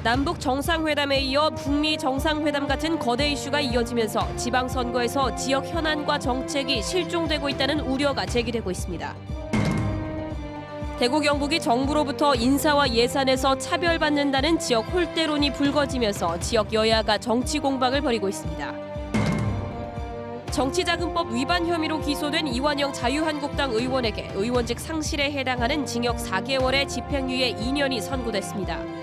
남북 정상회담에 이어 북미 정상회담 같은 거대 이슈가 이어지면서 지방선거에서 지역 현안과 정책이 실종되고 있다는 우려가 제기되고 있습니다. 대구 경북이 정부로부터 인사와 예산에서 차별받는다는 지역 홀대론이 불거지면서 지역 여야가 정치 공방을 벌이고 있습니다. 정치자금법 위반 혐의로 기소된 이완영 자유한국당 의원에게 의원직 상실에 해당하는 징역 4개월의 집행유예 2년이 선고됐습니다.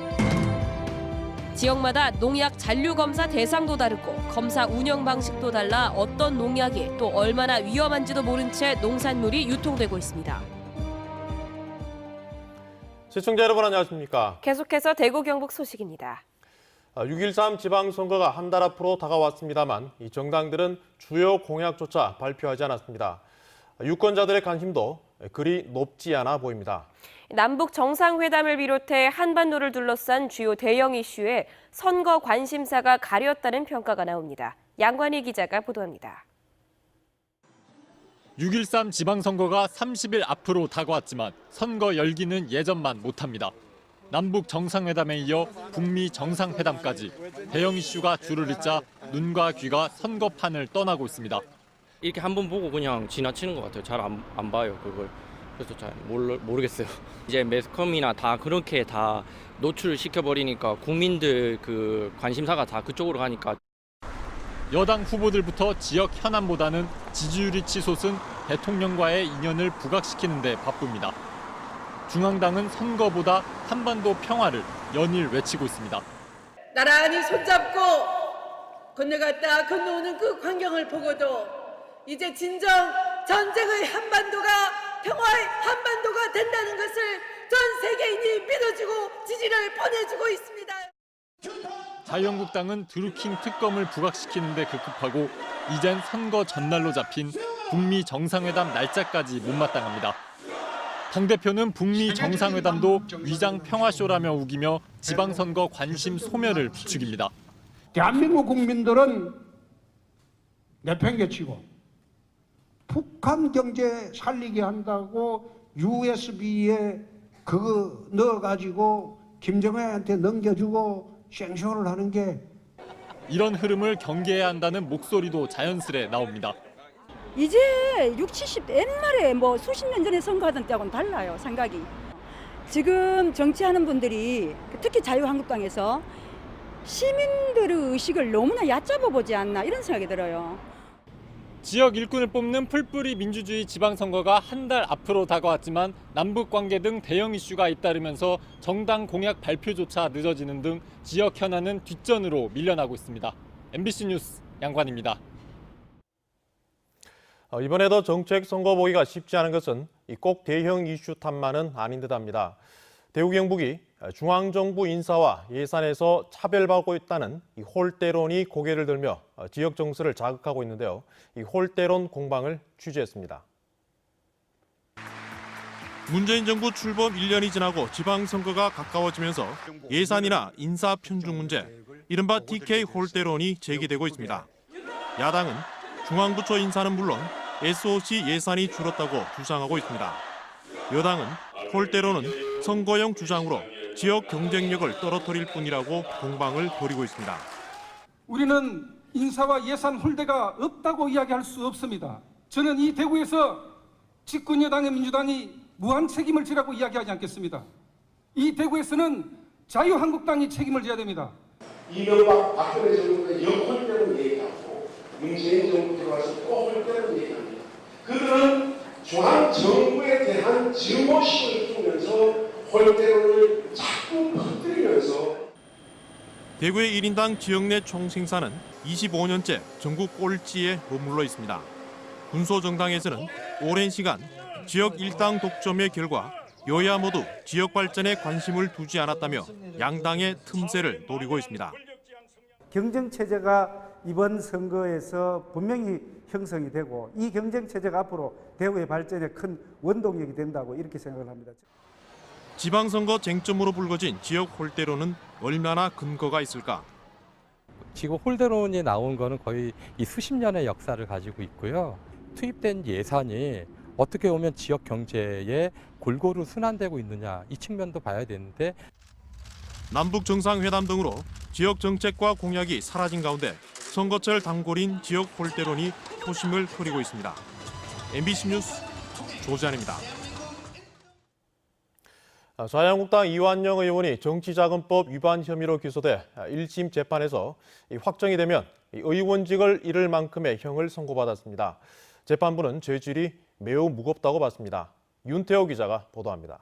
지역마다 농약 잔류검사 대상도 다르고 검사 운영 방식도 달라 어떤 농약이 또 얼마나 위험한지도 모른 채 농산물이 유통되고 있습니다. 시청자 여러분 안녕하십니까? 계속해서 대구 경북 소식입니다. 6.13 지방선거가 한 달 앞으로 다가왔습니다만 이 정당들은 주요 공약조차 발표하지 않았습니다. 유권자들의 관심도 그리 높지 않아 보입니다. 남북 정상회담을 비롯해 한반도를 둘러싼 주요 대형 이슈에 선거 관심사가 가렸다는 평가가 나옵니다. 양관희 기자가 보도합니다. 6.13 지방선거가 30일 앞으로 다가왔지만 선거 열기는 예전만 못합니다. 남북 정상회담에 이어 북미 정상회담까지 대형 이슈가 줄을 잇자 눈과 귀가 선거판을 떠나고 있습니다. 이렇게 한번 보고 그냥 지나치는 것 같아요. 잘 안 봐요, 그걸. 그래서 잘 모르겠어요. 이제 매스컴이나 다 그렇게 다 노출시켜버리니까 국민들 그 관심사가 다 그쪽으로 가니까. 여당 후보들부터 지역 현안보다는 지지율이 치솟은 대통령과의 인연을 부각시키는 데 바쁩니다. 중앙당은 선거보다 한반도 평화를 연일 외치고 있습니다. 나란히 손잡고 건너갔다 건너오는 그 광경을 보고도 이제 진정 전쟁의 한반도가 평화의 한반도가 된다는 것을 전 세계인이 믿어주고 지지를 보내주고 있습니다. 자유한국당은 드루킹 특검을 부각시키는 데 급급하고 이젠 선거 전날로 잡힌 북미 정상회담 날짜까지 못마땅합니다. 당대표는 북미 정상회담도 위장 평화쇼라며 우기며 지방선거 관심 소멸을 부추깁니다. 대한민국 국민들은 내팽개치고 북한 경제 살리게 한다고 USB에 그거 넣어가지고 김정은한테 넘겨주고 생쇼를 하는 게 이런 흐름을 경계해야 한다는 목소리도 자연스레 나옵니다. 이제 60, 70 옛날에 뭐 수십 년 전에 선거하던 때하고는 달라요, 생각이. 지금 정치하는 분들이 특히 자유한국당에서 시민들의 의식을 너무나 얕잡아 보지 않나 이런 생각이 들어요. 지역 일꾼을 뽑는 풀뿌리 민주주의 지방선거가 한 달 앞으로 다가왔지만 남북관계 등 대형 이슈가 잇따르면서 정당 공약 발표조차 늦어지는 등 지역 현안은 뒷전으로 밀려나고 있습니다. MBC 뉴스 양관입니다. 이번에도 정책 선거 보기가 쉽지 않은 것은 꼭 대형 이슈 탓만은 아닌 듯합니다. 대구 경북이 중앙정부 인사와 예산에서 차별받고 있다는 이 홀대론이 고개를 들며 지역 정서를 자극하고 있는데요. 이 홀대론 공방을 취재했습니다. 문재인 정부 출범 1년이 지나고 지방선거가 가까워지면서 예산이나 인사 편중 문제, 이른바 TK 홀대론이 제기되고 있습니다. 야당은 중앙부처 인사는 물론 SOC 예산이 줄었다고 주장하고 있습니다. 여당은 홀대론은 선거용 주장으로 지역 경쟁력을 떨어뜨릴 뿐이라고 공방을 벌이고 있습니다. 우리는 인사와 예산 홀대가 없다고 이야기할 수 없습니다. 저는 이 대구에서 집권 여당의 민주당이 무한 책임을 지라고 이야기하지 않겠습니다. 이 대구에서는 자유한국당이 책임을 져야 됩니다. 이명박 박근혜 정부의 역홀대로 얘기하고 문재인 정부 들어와서 또 홀대로 얘기합니다. 그들은 중앙정부에 대한 증오심을 품으면서 홀대론을 자꾸 퍼뜨리면서 대구의 1인당 지역 내 총생산은 25년째 전국 꼴찌에 머물러 있습니다. 군소정당에서는 오랜 시간 지역 일당 독점의 결과 여야 모두 지역 발전에 관심을 두지 않았다며 양당의 틈새를 노리고 있습니다. 경쟁체제가 이번 선거에서 분명히 형성이 되고 이 경쟁체제가 앞으로 대구의 발전에 큰 원동력이 된다고 이렇게 생각을 합니다. 지방선거 쟁점으로 불거진 지역 홀대론은 얼마나 근거가 있을까? 지금 홀대론이 나온 거는 거의 이 수십 년의 역사를 가지고 있고요. 투입된 예산이 어떻게 보면 지역 경제에 골고루 순환되고 있느냐 이 측면도 봐야 되는데 남북 정상회담 등으로 지역 정책과 공약이 사라진 가운데 선거철 단골인 지역 홀대론이 표심을 흐리고 있습니다. MBC 뉴스 조지환입니다. 자유한국당 이완영 의원이 정치자금법 위반 혐의로 기소돼 1심 재판에서 확정이 되면 의원직을 잃을 만큼의 형을 선고받았습니다. 재판부는 죄질이 매우 무겁다고 봤습니다. 윤태호 기자가 보도합니다.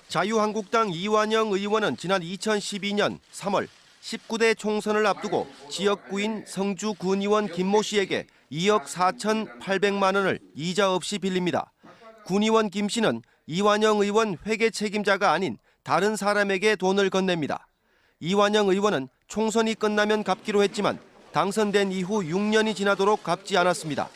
자유한국당 이완영 의원은 지난 2012년 3월 19대 총선을 앞두고 지역구인 성주 군의원 김모 씨에게 2억 4,800만 원을 이자 없이 빌립니다. 군의원 김 씨는 이완영 의원 회계 책임자가 아닌 다른 사람에게 돈을 건넵니다. 이완영 의원은 총선이 끝나면 갚기로 했지만 당선된 이후 6년이 지나도록 갚지 않았습니다.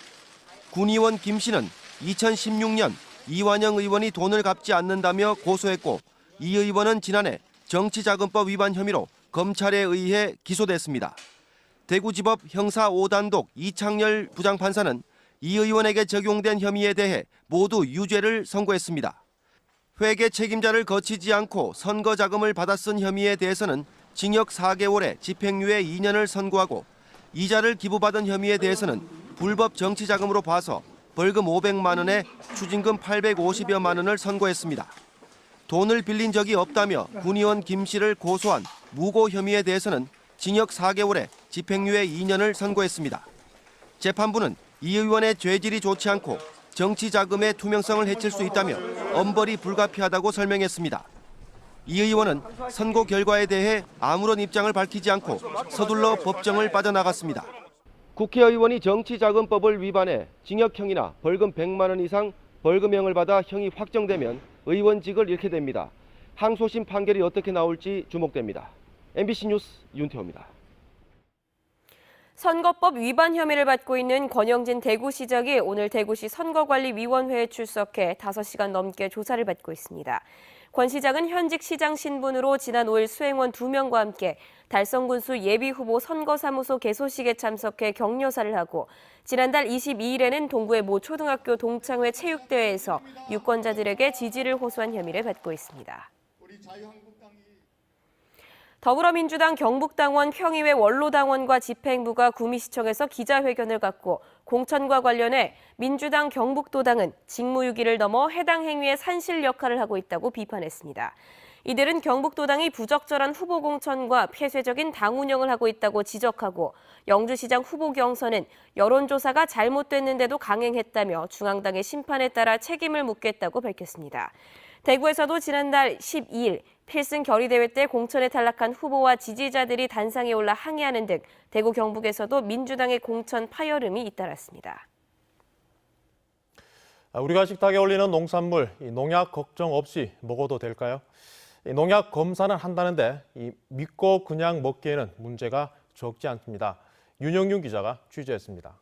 군의원 김 씨는 2016년 이완영 의원이 돈을 갚지 않는다며 고소했고 이 의원은 지난해 정치자금법 위반 혐의로 검찰에 의해 기소됐습니다. 대구지법 형사 5단독 이창열 부장판사는 이 의원에게 적용된 혐의에 대해 모두 유죄를 선고했습니다. 회계 책임자를 거치지 않고 선거 자금을 받아 쓴 혐의에 대해서는 징역 4개월에 집행유예 2년을 선고하고 이자를 기부받은 혐의에 대해서는 불법 정치자금으로 봐서 벌금 500만 원에 추징금 850여만 원을 선고했습니다. 돈을 빌린 적이 없다며 군의원 김 씨를 고소한 무고 혐의에 대해서는 징역 4개월에 집행유예 2년을 선고했습니다. 재판부는 이 의원의 죄질이 좋지 않고 정치 자금의 투명성을 해칠 수 있다며 엄벌이 불가피하다고 설명했습니다. 이 의원은 선고 결과에 대해 아무런 입장을 밝히지 않고 서둘러 법정을 빠져나갔습니다. 국회의원이 정치자금법을 위반해 징역형이나 벌금 100만 원 이상 벌금형을 받아 형이 확정되면 의원직을 잃게 됩니다. 항소심 판결이 어떻게 나올지 주목됩니다. MBC 뉴스 윤태호입니다. 선거법 위반 혐의를 받고 있는 권영진 대구시장이 오늘 대구시 선거관리위원회에 출석해 5시간 넘게 조사를 받고 있습니다. 권 시장은 현직 시장 신분으로 지난 5일 수행원 2명과 함께 달성군수 예비후보 선거사무소 개소식에 참석해 격려사를 하고 지난달 22일에는 동구의 모 초등학교 동창회 체육대회에서 유권자들에게 지지를 호소한 혐의를 받고 있습니다. 더불어민주당 경북당원 평의회 원로당원과 집행부가 구미시청에서 기자회견을 갖고 공천과 관련해 민주당 경북도당은 직무유기를 넘어 해당 행위에 산실 역할을 하고 있다고 비판했습니다. 이들은 경북도당이 부적절한 후보 공천과 폐쇄적인 당 운영을 하고 있다고 지적하고 영주시장 후보 경선은 여론조사가 잘못됐는데도 강행했다며 중앙당의 심판에 따라 책임을 묻겠다고 밝혔습니다. 대구에서도 지난달 12일 필승 결의대회 때 공천에 탈락한 후보와 지지자들이 단상에 올라 항의하는 등 대구 경북에서도 민주당의 공천 파열음이 잇따랐습니다. 우리가 식탁에 올리는 농산물, 농약 걱정 없이 먹어도 될까요? 농약 검사는 한다는데 믿고 그냥 먹기에는 문제가 적지 않습니다. 윤영윤 기자가 취재했습니다.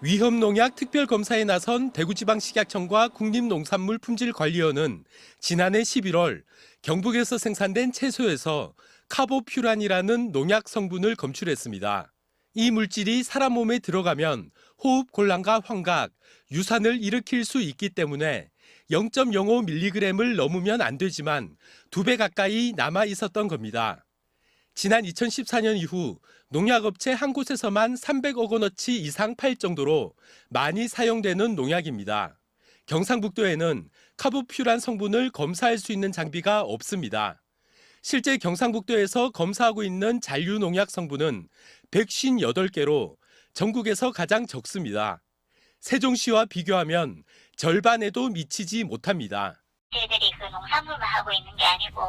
위험농약 특별검사에 나선 대구지방식약청과 국립농산물품질관리원은 지난해 11월 경북에서 생산된 채소에서 카보퓨란이라는 농약 성분을 검출했습니다. 이 물질이 사람 몸에 들어가면 호흡 곤란과 환각, 유산을 일으킬 수 있기 때문에 0.05mg을 넘으면 안 되지만 2배 가까이 남아 있었던 겁니다. 지난 2014년 이후 농약업체 한 곳에서만 300억 원어치 이상 팔 정도로 많이 사용되는 농약입니다. 경상북도에는 카보퓨란 성분을 검사할 수 있는 장비가 없습니다. 실제 경상북도에서 검사하고 있는 잔류 농약 성분은 158개로 전국에서 가장 적습니다. 세종시와 비교하면 절반에도 미치지 못합니다. 저희들이 그 농산물만 하고 있는 게 아니고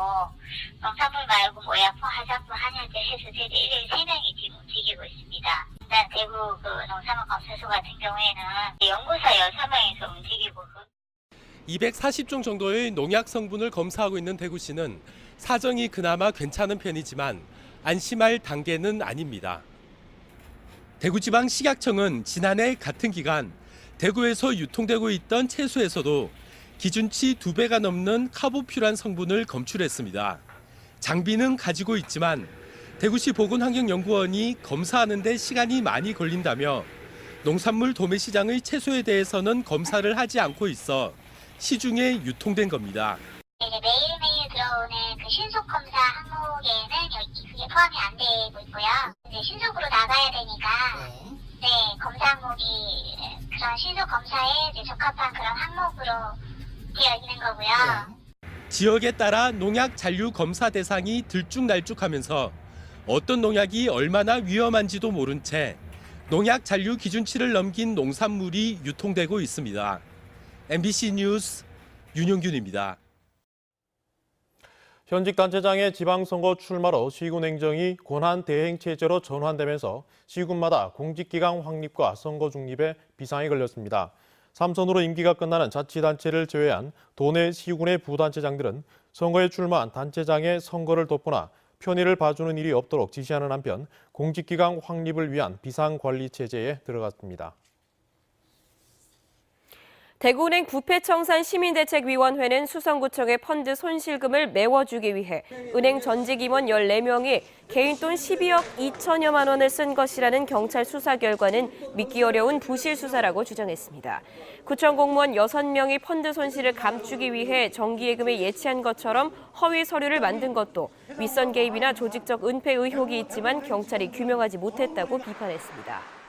농산물 말고 모약품, 화장품, 한약재 해서 저희들 일일 3명이 지금 움직이고 있습니다. 일단 대구 그 농산물검사소 같은 경우에는 연구사 6명에서 움직이고 240종 정도의 농약 성분을 검사하고 있는 대구시는 사정이 그나마 괜찮은 편이지만 안심할 단계는 아닙니다. 대구지방식약청은 지난해 같은 기간 대구에서 유통되고 있던 채소에서도 기준치 2배가 넘는 카보퓨란 성분을 검출했습니다. 장비는 가지고 있지만 대구시 보건환경연구원이 검사하는 데 시간이 많이 걸린다며 농산물 도매시장의 채소에 대해서는 검사를 하지 않고 있어 시중에 유통된 겁니다. 이제 매일매일 들어오는 그 신속 검사 항목에는 그게 포함이 안 되고 있고요. 이제 신속으로 나가야 되니까 네, 검사 항목이 그런 신속 검사에 이제 적합한 그런 항목으로 되어 있는 거고요. 지역에 따라 농약 잔류 검사 대상이 들쭉날쭉하면서 어떤 농약이 얼마나 위험한지도 모른 채 농약 잔류 기준치를 넘긴 농산물이 유통되고 있습니다. MBC 뉴스 윤용균입니다. 현직 단체장의 지방선거 출마로 시군 행정이 권한 대행 체제로 전환되면서 시군마다 공직기강 확립과 선거 중립에 비상이 걸렸습니다. 3선으로 임기가 끝나는 자치단체를 제외한 도내 시군의 부단체장들은 선거에 출마한 단체장의 선거를 돕거나 편의를 봐주는 일이 없도록 지시하는 한편 공직기강 확립을 위한 비상관리체제에 들어갔습니다. 대구은행 부패청산 시민대책위원회는 수성구청의 펀드 손실금을 메워주기 위해 은행 전직 임원 14명이 개인 돈 12억 2천여만 원을 쓴 것이라는 경찰 수사 결과는 믿기 어려운 부실 수사라고 주장했습니다. 구청 공무원 6명이 펀드 손실을 감추기 위해 정기예금에 예치한 것처럼 허위 서류를 만든 것도 윗선 개입이나 조직적 은폐 의혹이 있지만 경찰이 규명하지 못했다고 비판했습니다.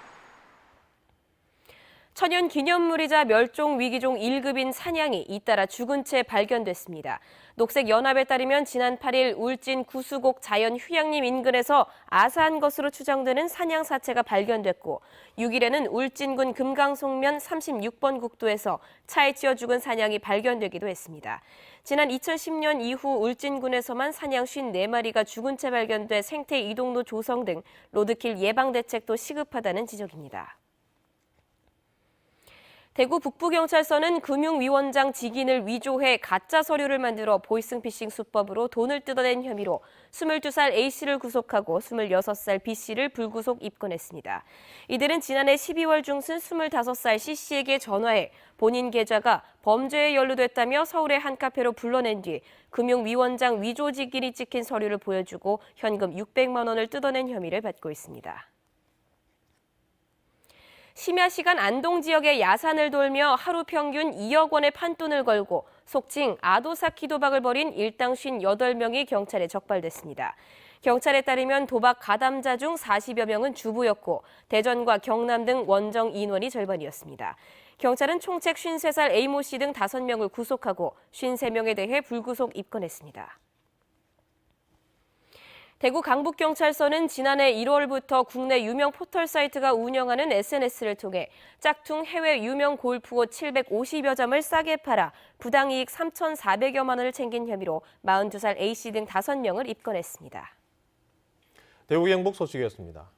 천연 기념물이자 멸종 위기종 1급인 사냥이 잇따라 죽은 채 발견됐습니다. 녹색연합에 따르면 지난 8일 울진 구수곡 자연휴양림 인근에서 아사한 것으로 추정되는 사냥 사체가 발견됐고 6일에는 울진군 금강송면 36번 국도에서 차에 치여 죽은 사냥이 발견되기도 했습니다. 지난 2010년 이후 울진군에서만 사냥 54마리가 죽은 채 발견돼 생태 이동로 조성 등 로드킬 예방 대책도 시급하다는 지적입니다. 대구 북부경찰서는 금융위원장 직인을 위조해 가짜 서류를 만들어 보이스피싱 수법으로 돈을 뜯어낸 혐의로 22살 A씨를 구속하고 26살 B씨를 불구속 입건했습니다. 이들은 지난해 12월 중순 25살 C씨에게 전화해 본인 계좌가 범죄에 연루됐다며 서울의 한 카페로 불러낸 뒤 금융위원장 위조 직인이 찍힌 서류를 보여주고 현금 600만 원을 뜯어낸 혐의를 받고 있습니다. 심야 시간 안동 지역의 야산을 돌며 하루 평균 2억 원의 판돈을 걸고 속칭 아도 쌓기 도박을 벌인 일당 58명이 경찰에 적발됐습니다. 경찰에 따르면 도박 가담자 중 40여 명은 주부였고 대전과 경남 등 원정 인원이 절반이었습니다. 경찰은 총책 53살 A모 씨 등 5명을 구속하고 53명에 대해 불구속 입건했습니다. 대구 강북경찰서는 지난해 1월부터 국내 유명 포털 사이트가 운영하는 SNS를 통해 짝퉁 해외 유명 골프옷 750여 점을 싸게 팔아 부당이익 3,400여만 원을 챙긴 혐의로 42살 A씨 등 5명을 입건했습니다. 대구 경북 소식이었습니다.